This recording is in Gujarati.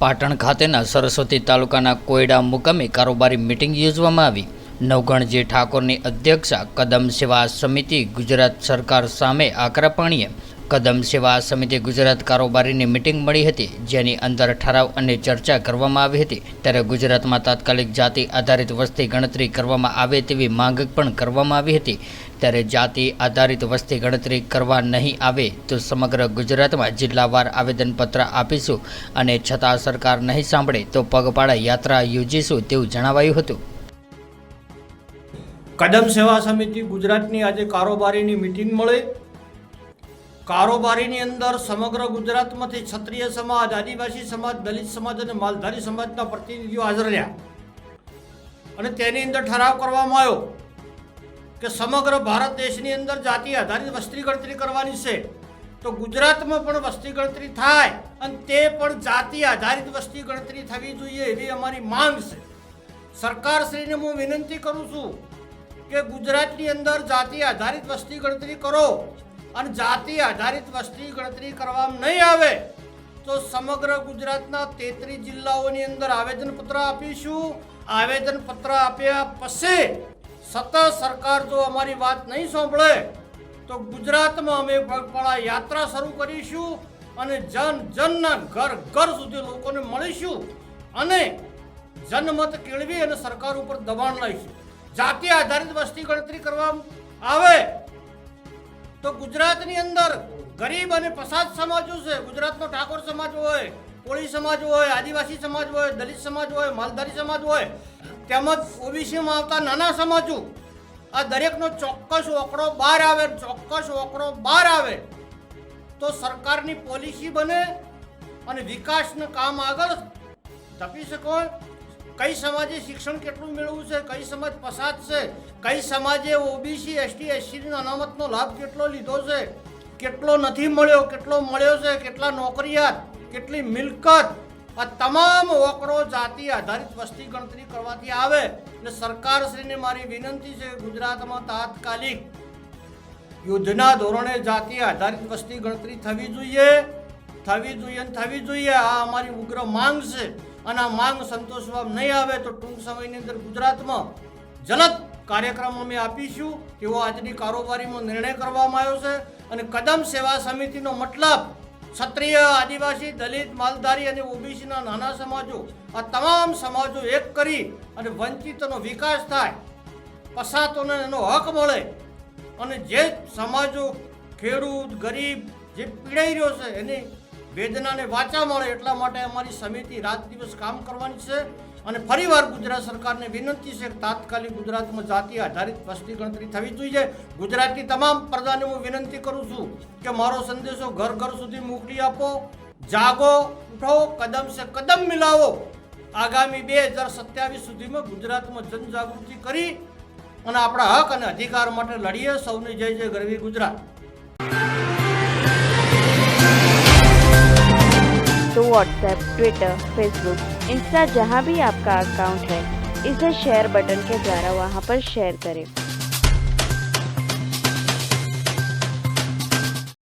પાટણ ખાતેના સરસ્વતી તાલુકાના કોયડા મુકામે કારોબારી મીટિંગ યોજવામાં આવી। નવગણજી ઠાકોરની અધ્યક્ષા કદમ સેવા સમિતિ ગુજરાત સરકાર સામે આકરા પાણીએ કદમ સેવા સમિતિ ગુજરાત કારોબારીની મીટિંગ મળી હતી, જેની અંદર ઠરાવ અને ચર્ચા કરવામાં આવી હતી। ત્યારે ગુજરાતમાં તાત્કાલિક જાતિ આધારિત વસ્તી ગણતરી કરવામાં આવે તેવી માંગ પણ કરવામાં આવી હતી। ત્યારે જાતિ આધારિત વસ્તી ગણતરી કરવા નહીં આવે તો સમગ્ર ગુજરાતમાં જિલ્લાવાર આવેદનપત્ર આપીશું અને છતાં સરકાર નહીં સાંભળે તો પગપાળા યાત્રા યોજીશું તેવું જણાવાયું હતું। કદમ સેવા સમિતિ ગુજરાતની આજે કારોબારીની મીટિંગ મળી। કારોબારીની અંદર સમગ્ર ગુજરાતમાંથી ક્ષત્રિય સમાજ, આદિવાસી સમાજ, દલિત સમાજ અને માલધારી સમાજના પ્રતિનિધિઓ હાજર રહ્યા અને તેની અંદર ઠરાવ કરવામાં આવ્યો કે સમગ્ર ભારત દેશની અંદર જાતિ આધારિત વસ્તી ગણતરી કરવાની છે, તો ગુજરાતમાં પણ વસ્તી ગણતરી થાય અને તે પણ જાતિ આધારિત વસ્તી ગણતરી થવી જોઈએ એવી અમારી માંગ છે। સરકારશ્રીને હું વિનંતી કરું છું કે ગુજરાતની અંદર જાતિ આધારિત વસ્તી ગણતરી કરો અને જાતિ આધારિત વસ્તી ગણતરી કરવામાં નહીં આવે તો સમગ્ર ગુજરાતના 33 જિલ્લાઓની અંદર આવેદનપત્ર આપીશું। આવેદનપત્ર આપ્યા પછી સતત સરકાર જો અમારી વાત નહીં સાંભળે તો ગુજરાતમાં અમે પગપાળા યાત્રા શરૂ કરીશું અને જનના ઘર ઘર સુધી લોકોને મળીશું અને જનમત કેળવી અને સરકાર ઉપર દબાણ લાવીશું। જાતિ આધારિત વસ્તી ગણતરી કરવામાં આવે તો ગુજરાતની અંદર ગરીબ અને પછાત સમાજો છે, ગુજરાતનો ઠાકોર સમાજ હોય, કોળી સમાજ હોય, આદિવાસી સમાજ હોય, દલિત સમાજ હોય, માલધારી સમાજ હોય, તેમજ ઓબીસીમાં આવતા નાના સમાજો, આ દરેકનો ચોક્કસ આંકડો બહાર આવે તો સરકારની પોલિસી બને અને વિકાસનું કામ આગળ ધપી શકો। કઈ સમાજે શિક્ષણ કેટલું મેળવવું છે, કઈ સમાજ પછાત છે, કઈ સમાજે ઓબીસી એસટી એસસીના અનામતનો લાભ કેટલો લીધો છે, કેટલો નથી મળ્યો, કેટલો મળ્યો છે, કેટલા નોકરિયાત, કેટલી મિલકત, આ તમામ આંકડો જાતિ આધારિત વસ્તી ગણતરી કરવાથી આવે। એટલે સરકારશ્રીને મારી વિનંતી છે ગુજરાતમાં તાત્કાલિક યોજના ધોરણે જાતિ આધારિત વસ્તી ગણતરી થવી જોઈએ। આ અમારી ઉગ્ર માંગ છે અને આ માંગ સંતોષવામાં નહીં આવે તો ટૂંક સમયની અંદર ગુજરાતમાં જલદ કાર્યક્રમ અમે આપીશું તેવો આજની કારોબારીમાં નિર્ણય કરવામાં આવ્યો છે। અને કદમ સેવા સમિતિનો મતલબ ક્ષત્રિય, આદિવાસી, દલિત, માલધારી અને ઓબીસીના નાના સમાજો, આ તમામ સમાજો એક કરી અને વંચિતોનો વિકાસ થાય, પછાતોને એનો હક મળે અને જે સમાજો ખેડૂત, ગરીબ જે પીડાઈ રહ્યો છે એની વેદનાને વાચા મળે એટલા માટે અમારી સમિતિ રાત દિવસ કામ કરવાની છે। અને ફરીવાર ગુજરાત સરકારને વિનંતી છે કે તાત્કાલિક ગુજરાતમાં જાતિ આધારિત વસ્તી ગણતરી થવી જોઈએ। ગુજરાતની તમામ પ્રજાને હું વિનંતી કરું છું કે મારો સંદેશો ઘર ઘર સુધી મોકલી આપો। જાગો, ઉઠો, કદમ સે કદમ મિલાવો। આગામી 2027 સુધીમાં ગુજરાતમાં જનજાગૃતિ કરી અને આપણા હક અને અધિકાર માટે લડીએ। સૌને જય જય ગરવી ગુજરાત। तो व्हाट्सएप, ट्विटर, फेसबुक, इंस्टा जहाँ भी आपका अकाउंट है, इसे शेयर बटन के द्वारा वहाँ पर शेयर करें।